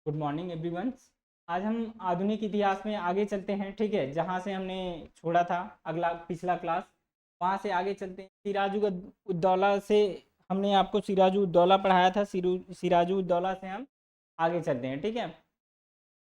Good morning everyone. आज हम आधुनिक इतिहास में आगे चलते हैं। ठीक है, जहाँ से हमने छोड़ा था अगला पिछला क्लास, वहाँ से आगे चलते हैं। सिराजुद्दौला से हमने आपको सिराजुद्दौला पढ़ाया था। सिराजुद्दौला से हम आगे चलते हैं। ठीक है,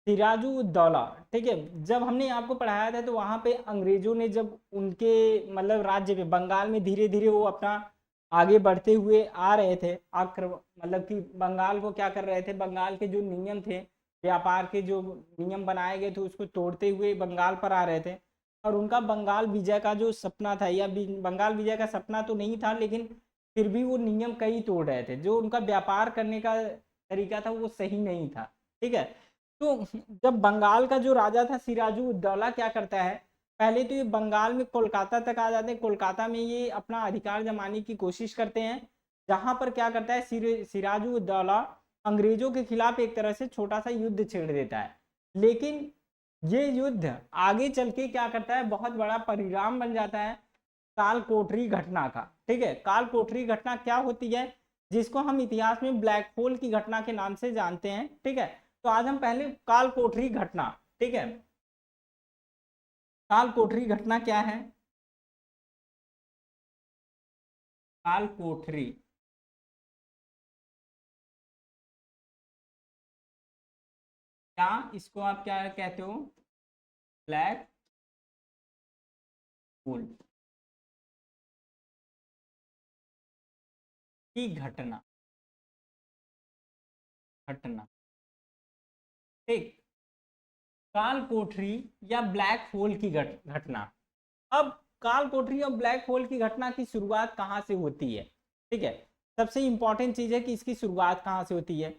सिराजुद्दौला। ठीक है, जब हमने आपको पढ़ाया था तो वहाँ पे अंग्रेजों ने जब उनके मतलब राज्य पे बंगाल में धीरे धीरे वो अपना आगे बढ़ते हुए आ रहे थे, मतलब कि बंगाल को क्या कर रहे थे, बंगाल के जो नियम थे, व्यापार के जो नियम बनाए गए थे उसको तोड़ते हुए बंगाल पर आ रहे थे। और उनका बंगाल विजय का जो सपना था, या बंगाल विजय का सपना तो नहीं था, लेकिन फिर भी वो नियम कई तोड़ रहे थे। जो उनका व्यापार करने का तरीका था वो सही नहीं था। ठीक है, तो जब बंगाल का जो राजा था सिराजुद्दौला क्या करता है, पहले तो ये बंगाल में कोलकाता तक आ जाते हैं। कोलकाता में ये अपना अधिकार जमाने की कोशिश करते हैं, जहां पर क्या करता है सिराजुद्दौला अंग्रेजों के खिलाफ एक तरह से छोटा सा युद्ध छेड़ देता है। लेकिन ये युद्ध आगे चल के क्या करता है, बहुत बड़ा परिणाम बन जाता है काल कोठरी घटना का। ठीक है, काल कोठरी घटना क्या होती है, जिसको हम इतिहास में ब्लैक होल की घटना के नाम से जानते हैं। ठीक है, तो आज हम पहले काल कोठरी घटना। ठीक है, काल कोठरी घटना क्या है। काल कोठरी, क्या इसको आप क्या कहते हो, ब्लैक होल की घटना। घटना, ठीक, काल कोठरी या ब्लैक होल की घटना। अब काल कोठरी और ब्लैक होल की घटना की शुरुआत कहाँ से होती है। ठीक है, सबसे इंपॉर्टेंट चीज है कि इसकी शुरुआत कहाँ से होती है,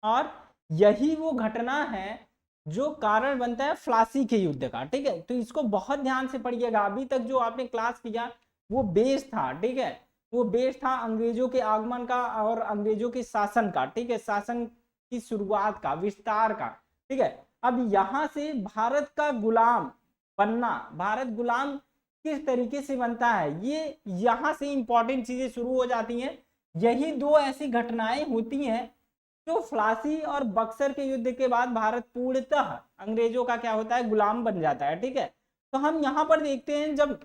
और यही वो घटना है जो कारण बनता है फ्लासी के युद्ध का। ठीक है, तो इसको बहुत ध्यान से पढ़िएगा। अभी तक जो आपने क्लास किया वो बेस था। ठीक है, वो बेस था अंग्रेजों के आगमन का और अंग्रेजों के शासन का। ठीक है, शासन की शुरुआत का, विस्तार का। ठीक है, अब यहां से भारत का गुलाम बनना, भारत गुलाम किस तरीके से बनता है, ये यहां से इंपॉर्टेंट चीजें शुरू हो जाती हैं। यही दो ऐसी घटनाएं होती हैं जो फ्लासी और बक्सर के युद्ध के बाद भारत पूर्णतः अंग्रेजों का क्या होता है, गुलाम बन जाता है। ठीक है, तो हम यहां पर देखते हैं जब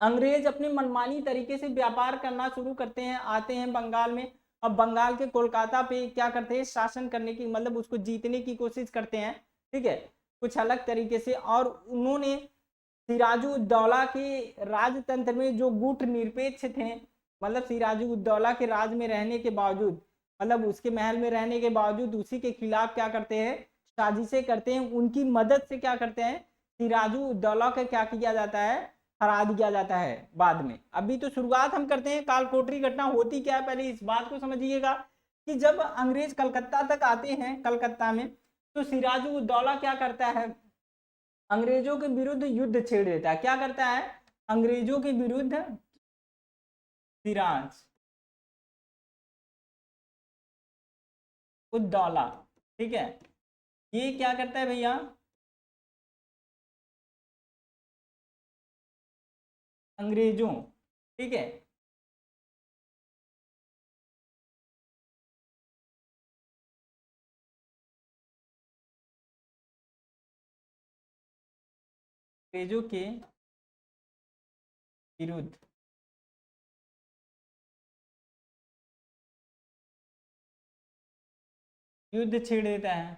अंग्रेज अपनी मनमानी तरीके से व्यापार करना शुरू करते हैं, आते हैं बंगाल में। अब बंगाल के कोलकाता पे क्या करते हैं, शासन करने की मतलब उसको जीतने की कोशिश करते हैं। ठीक है, कुछ अलग तरीके से। और उन्होंने सिराजुद्दौला के राजतंत्र में जो गुट निरपेक्ष थे, मतलब सिराजुद्दौला के राज में रहने के बावजूद, मतलब उसके महल में रहने के बावजूद उसी के खिलाफ क्या करते हैं, साजिशें करते हैं। उनकी मदद से क्या करते हैं, सिराजुद्दौला का क्या किया जाता है, हरा दिया जाता है बाद में। अभी तो शुरुआत हम करते हैं, कालकोठरी घटना होती क्या है, पहले इस बात को समझिएगा कि जब अंग्रेज कलकत्ता तक आते हैं, कलकत्ता में, तो सिराजुद्दौला क्या करता है, अंग्रेजों के विरुद्ध युद्ध छेड़ देता है। क्या करता है, अंग्रेजों के विरुद्ध, सिराज उद्दौला। ठीक है, ये क्या करता है भैया, अंग्रेजों, ठीक है, अंग्रेजों के विरुद्ध युद्ध छेड़ देता है।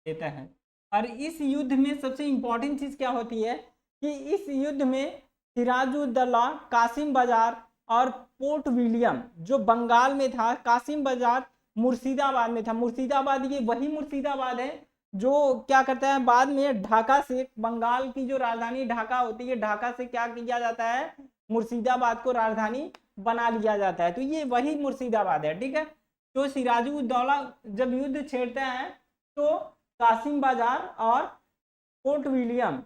देता है, और इस युद्ध में सबसे इंपॉर्टेंट चीज क्या होती है कि इस युद्ध में सिराजुद्दौला कासिम बाजार और पोर्ट विलियम जो बंगाल में था, कासिम बाजार मुर्शिदाबाद में था। मुर्शिदाबाद ये वही मुर्शिदाबाद है जो क्या करता है, बाद में ढाका से, बंगाल की जो राजधानी ढाका होती है, ढाका से क्या किया जाता है, मुर्शिदाबाद को राजधानी बना लिया जाता है। तो ये वही मुर्शिदाबाद है। ठीक है, तो सिराजुद्दौला जब युद्ध छेड़ता है तो कासिम बाजार और फोर्ट विलियम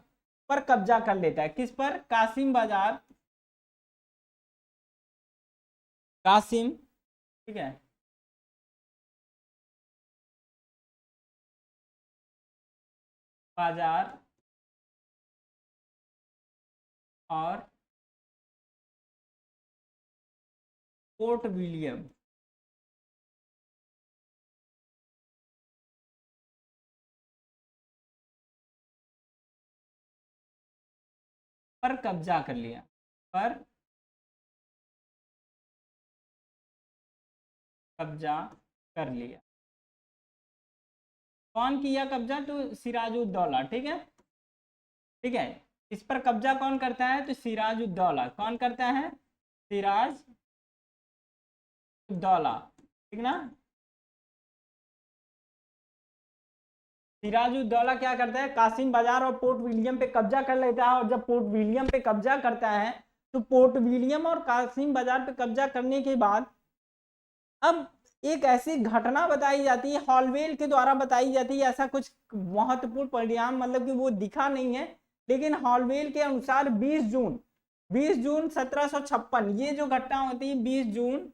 पर कब्जा कर लेता है। किस पर, कासिम बाजार, कासिम, ठीक है, बाजार, और फोर्ट विलियम पर कब्जा कर लिया, पर कब्जा कर लिया। कौन किया कब्जा? तो सिराजुद्दौला, ठीक है, ठीक है। इस पर कब्जा कौन करता है? तो सिराजुद्दौला। कौन करता है? सिराजुद्दौला, ठीक ना। सिराजुद्दौला क्या करता है? कासिम बाजार और पोर्ट विलियम पे कब्जा कर लेता है, और जब पोर्ट विलियम पे कब्जा करता है तो पोर्ट विलियम और कासिम बाजार पे कब्जा करने के बाद अब एक ऐसी घटना बताई जाती है, हॉलवेल के द्वारा बताई जाती है। ऐसा कुछ महत्वपूर्ण परिणाम मतलब कि वो दिखा नहीं है, लेकिन हॉलवेल के अनुसार 20 जून 1756 ये जो घटना होती है 20 जून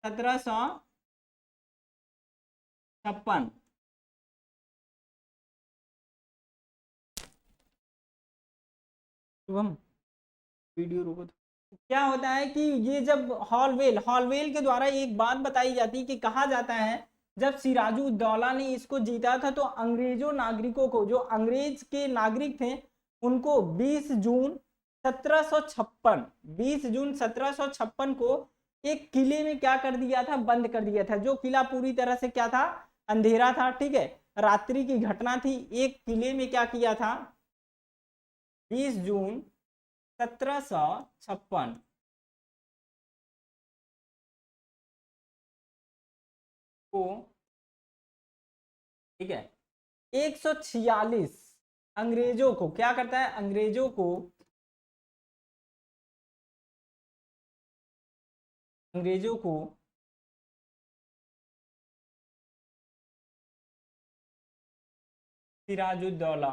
1756। शुभम वीडियो रोको। क्या होता है कि ये जब हॉलवेल के द्वारा एक बात बताई जाती है कि कहा जाता है जब सिराजुद्दौला ने इसको जीता था तो अंग्रेजों नागरिकों को, जो अंग्रेज के नागरिक थे, उनको 20 जून 1756 को एक किले में क्या कर दिया था? बंद कर दिया था। जो किला पूरी तरह से क्या था? अंधेरा था, ठीक है, रात्रि की घटना थी। एक किले में क्या किया था? 20 जून 1756 को, ठीक है, 146 अंग्रेजों को क्या करता है? अंग्रेजों को सिराजुद्दौला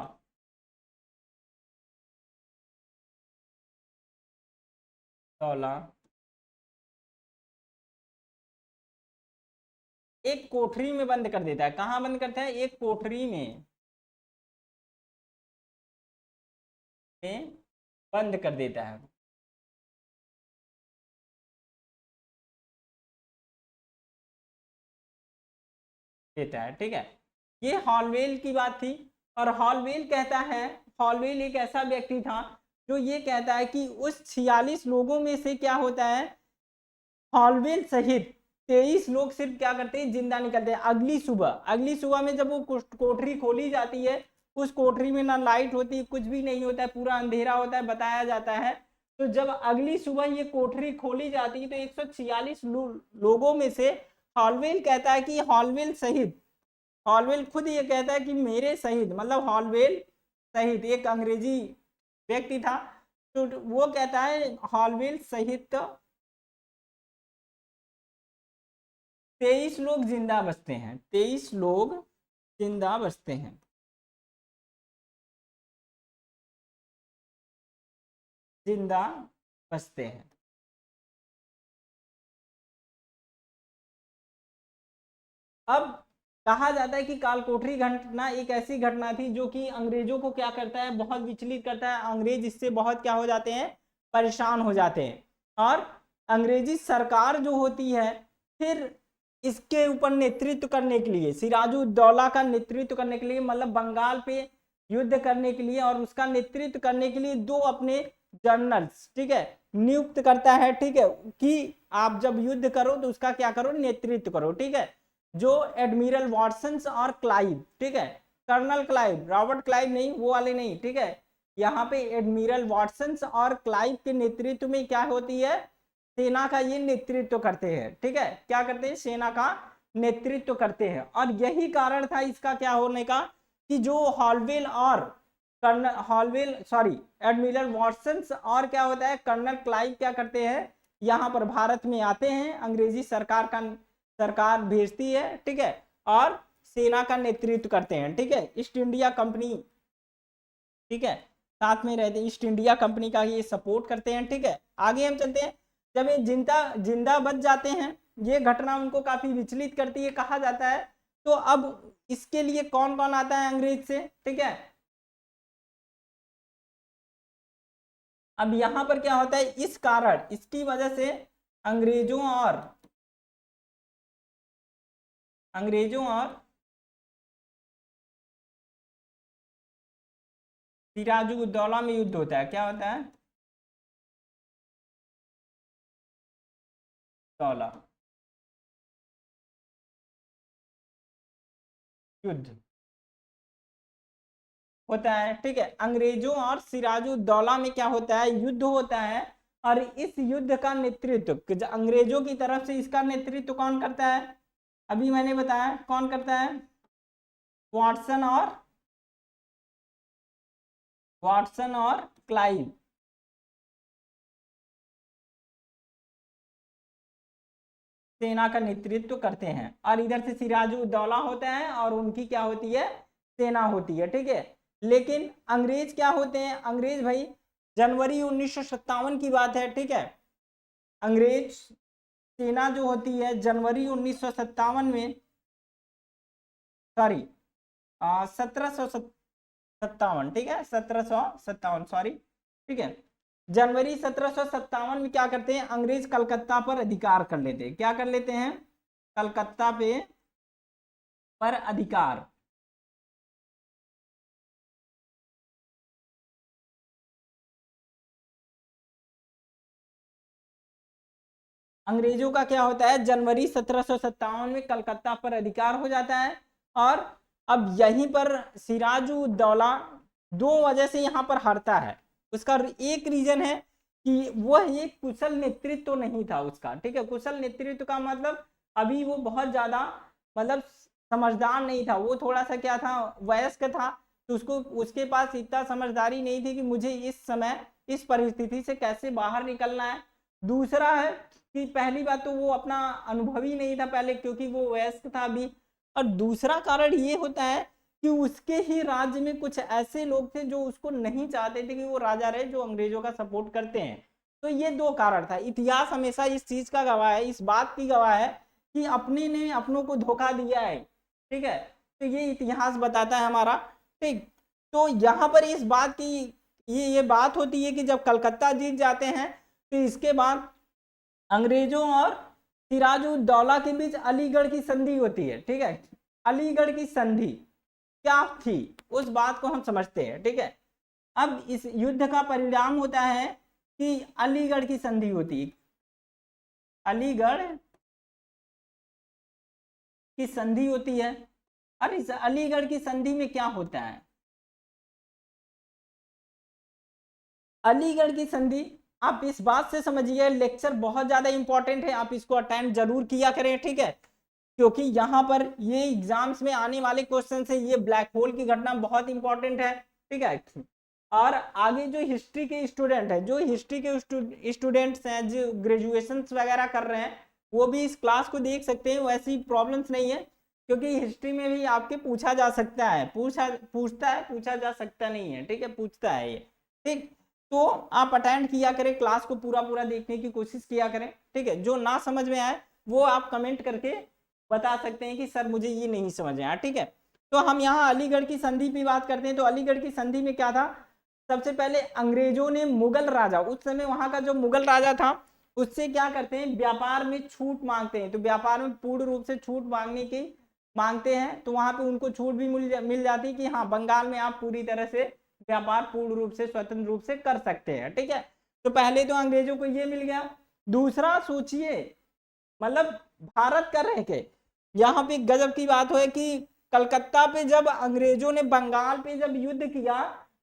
एक कोठरी में बंद कर देता है। कहां बंद करता है? एक कोठरी में बंद कर देता है, ठीक है। ये हॉलवेल की बात थी। और हॉलवेल कहता है, हॉलवेल एक ऐसा व्यक्ति था जो ये कहता है कि उस 46 लोगों में से क्या होता है, हॉलवेल सहित 23 लोग सिर्फ क्या करते हैं? जिंदा निकलते हैं। अगली सुबह में जब वो कोठरी खोली जाती है, उस कोठरी में ना लाइट होती, कुछ भी नहीं होता है, पूरा अंधेरा होता है, बताया जाता है। तो जब अगली सुबह ये कोठरी खोली जाती है तो 146 लोगों में से हॉलवेल कहता है कि हॉलवेल खुद ये कहता है कि मेरे सहित, मतलब हॉलवेल सहित एक अंग्रेजी व्यक्ति था, तो वो कहता है हॉलवेल सहित 23 लोग जिंदा बचते हैं, 23 लोग जिंदा बचते हैं, जिंदा बचते हैं। अब कहा जाता है कि कालकोठरी घटना एक ऐसी घटना थी जो कि अंग्रेजों को क्या करता है? बहुत विचलित करता है। अंग्रेज इससे बहुत क्या हो जाते हैं? परेशान हो जाते हैं। और अंग्रेजी सरकार जो होती है फिर इसके ऊपर नेतृत्व करने के लिए, सिराजुद्दौला का नेतृत्व करने के लिए, मतलब बंगाल पे युद्ध करने के लिए और उसका नेतृत्व करने के लिए दो अपने जनरल्स, ठीक है, नियुक्त करता है, ठीक है, कि आप जब युद्ध करो तो उसका क्या करो? नेतृत्व करो, ठीक है। जो एडमिरल वाटसन और क्लाइव, ठीक है, कर्नल क्लाइव, रॉबर्ट क्लाइव नहीं, वो वाले नहीं, ठीक है, यहाँ पे एडमिरल वाटसन और क्लाइव के नेतृत्व में क्या होती है? सेना का ये नेतृत्व करते हैं, ठीक है, क्या करते हैं? सेना का नेतृत्व करते हैं। और यही कारण था इसका क्या होने का कि जो एडमिरल वाटसन और क्या होता है, कर्नल क्लाइव क्या करते हैं? यहाँ पर भारत में आते हैं, अंग्रेजी सरकार भेजती है, ठीक है, और सेना का नेतृत्व करते हैं, ठीक है। ईस्ट इंडिया कंपनी, ठीक है, साथ में रहते हैं, ईस्ट इंडिया कंपनी का ये सपोर्ट करते हैं, ठीक है। आगे हम चलते हैं। जब ये जिंदा बच जाते हैं, ये घटना उनको काफी विचलित करती है कहा जाता है। तो अब इसके लिए कौन कौन आता है अंग्रेज से, ठीक है। अब यहां पर क्या होता है? इस कारण, इसकी वजह से अंग्रेजों और अंग्रेजों और सिराजुद्दौला में युद्ध होता है, क्या होता है? दौला युद्ध होता है, ठीक है। अंग्रेजों और सिराजुद्दौला में क्या होता है? युद्ध होता है। और इस युद्ध का नेतृत्व अंग्रेजों की तरफ से इसका नेतृत्व कौन करता है? अभी मैंने बताया कौन करता है, वाटसन और क्लाइव। सेना का नेतृत्व करते हैं। और इधर से सिराजुद्दौला होता है और उनकी क्या होती है? सेना होती है, ठीक है। लेकिन अंग्रेज क्या होते हैं? अंग्रेज भाई जनवरी 1957 की बात है, ठीक है। अंग्रेज सेना जो होती है जनवरी 1957 में, सॉरी 1757, ठीक है, 1757, सॉरी, ठीक है। जनवरी 1757 में क्या करते हैं? अंग्रेज कलकत्ता पर अधिकार कर लेते हैं। क्या कर लेते हैं? कलकत्ता पर अधिकार। अंग्रेजों का क्या होता है? जनवरी 1757 में कलकत्ता पर अधिकार हो जाता है। और अब यहीं पर सिराजुद्दौला दो वजह से यहाँ पर हारता है। उसका एक रीजन है कि वह एक कुशल नेतृत्व तो नहीं था उसका, ठीक है। कुशल नेतृत्व का मतलब अभी वो बहुत ज्यादा मतलब समझदार नहीं था, वो थोड़ा सा क्या था, वयस्क था। तो उसको उसके पास इतना समझदारी नहीं थी कि मुझे इस समय इस परिस्थिति से कैसे बाहर निकलना है। दूसरा है कि पहली बात तो वो अपना अनुभवी नहीं था पहले, क्योंकि वो वयस्क था अभी। और दूसरा कारण ये होता है कि उसके ही राज्य में कुछ ऐसे लोग थे जो उसको नहीं चाहते थे कि वो राजा रहे, जो अंग्रेजों का सपोर्ट करते हैं। तो ये दो कारण था। इतिहास हमेशा इस चीज का गवाह है, इस बात की गवाह है कि अपने ने अपनों को धोखा दिया है, ठीक है। तो ये इतिहास बताता है हमारा, ठीक। तो यहाँ पर इस बात की ये बात होती है कि जब कलकत्ता जीत जाते हैं तो इसके बाद अंग्रेजों और सिराजुद्दौला के बीच अलीगढ़ की संधि होती है, ठीक है। अलीगढ़ की संधि क्या थी उस बात को हम समझते हैं, ठीक है। अब इस युद्ध का परिणाम होता है कि अलीगढ़ की संधि होती है। अलीगढ़ की संधि होती है। और इस अलीगढ़ की संधि में क्या होता है? अलीगढ़ की संधि आप इस बात से समझिए, लेक्चर बहुत ज्यादा इंपॉर्टेंट है, आप इसको अटेंड जरूर किया करें, ठीक है। क्योंकि यहाँ पर ये एग्जाम्स में आने वाले क्वेश्चन है, ये ब्लैक होल की घटना बहुत इंपॉर्टेंट है, ठीक है। और आगे जो हिस्ट्री के स्टूडेंट है, जो हिस्ट्री के स्टूडेंट्स हैं, जो ग्रेजुएशन वगैरह कर रहे हैं, वो भी इस क्लास को देख सकते हैं। वैसी प्रॉब्लम्स नहीं है, क्योंकि हिस्ट्री में भी आपके पूछा जा सकता है, पूछा जा सकता नहीं है, ठीक है, पूछता है ये, ठीक। तो आप अटेंड किया करें, क्लास को पूरा पूरा देखने की कोशिश किया करें, ठीक है। जो ना समझ में आए वो आप कमेंट करके बता सकते हैं कि सर मुझे ये नहीं समझ में आया, ठीक है। तो हम यहाँ अलीगढ़ की संधि की बात करते हैं। तो अलीगढ़ की संधि में क्या था? सबसे पहले अंग्रेजों ने मुगल राजा, उस समय वहां का जो मुगल राजा था, उससे क्या करते हैं? व्यापार में छूट मांगते हैं। तो व्यापार में पूर्ण रूप से छूट मांगते हैं, तो वहां पे उनको छूट भी मिल जाती है कि हाँ, बंगाल में आप पूरी तरह से व्यापार पूर्ण रूप से स्वतंत्र रूप से कर सकते हैं, ठीक है। तो पहले तो अंग्रेजों को ये मिल गया। दूसरा सोचिए, मतलब भारत का रह के यहाँ पे गजब की बात है कि कलकत्ता पे जब अंग्रेजों ने बंगाल पे जब युद्ध किया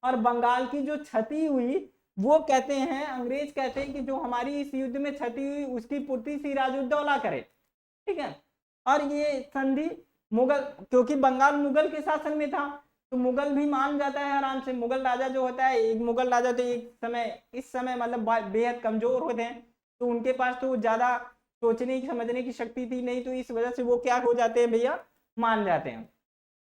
और बंगाल की जो क्षति हुई, वो कहते हैं, अंग्रेज कहते हैं कि जो हमारी इस युद्ध में क्षति हुई उसकी पूर्ति सिराजुद्दौला करे, ठीक है। और ये संधि मुगल, क्योंकि बंगाल मुगल के शासन में था, तो मुगल भी मान जाता है आराम से। मुगल राजा जो होता है, एक मुगल राजा तो इस समय मतलब बेहद कमजोर होते हैं, तो उनके पास तो ज्यादा सोचने की समझने की शक्ति थी नहीं, तो इस वजह से वो क्या हो जाते हैं भैया, मान जाते हैं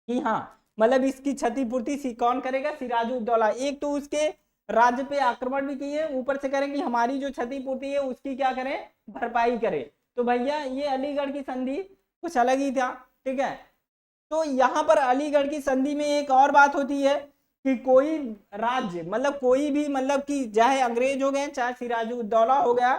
कि हाँ, मतलब इसकी क्षतिपूर्ति कौन करेगा? सिराजुद्दौला। एक तो उसके राज्य पे आक्रमण भी किए, ऊपर से करें कि हमारी जो क्षतिपूर्ति है उसकी क्या करें? भरपाई करे। तो भैया ये अलीगढ़ की संधि कुछ अलग ही था, ठीक है। तो यहाँ पर अलीगढ़ की संधि में एक और बात होती है कि कोई राज्य, मतलब कोई भी, मतलब कि चाहे अंग्रेज हो गए चाहे सिराजुद्दौला हो गया,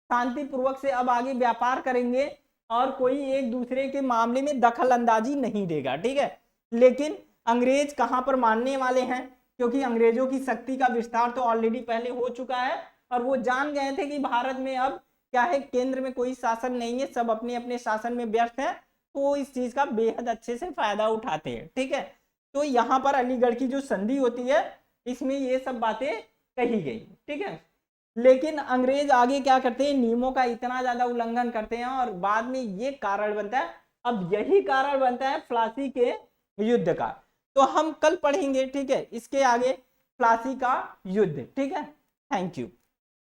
शांतिपूर्वक से अब आगे व्यापार करेंगे और कोई एक दूसरे के मामले में दखल अंदाजी नहीं देगा, ठीक है। लेकिन अंग्रेज कहां पर मानने वाले हैं, क्योंकि अंग्रेजों की शक्ति का विस्तार तो ऑलरेडी पहले हो चुका है और वो जान गए थे कि भारत में अब क्या है, केंद्र में कोई शासन नहीं है, सब अपने अपने शासन में व्यस्त है, तो वो इस चीज का बेहद अच्छे से फायदा उठाते हैं, ठीक है। तो यहाँ पर अलीगढ़ की जो संधि होती है इसमें ये सब बातें कही गई, ठीक है। लेकिन अंग्रेज आगे क्या करते हैं, नियमों का इतना ज्यादा उल्लंघन करते हैं और बाद में ये कारण बनता है, अब यही कारण बनता है प्लासी के युद्ध का। तो हम कल पढ़ेंगे, ठीक है, इसके आगे प्लासी का युद्ध, ठीक है। Thank you.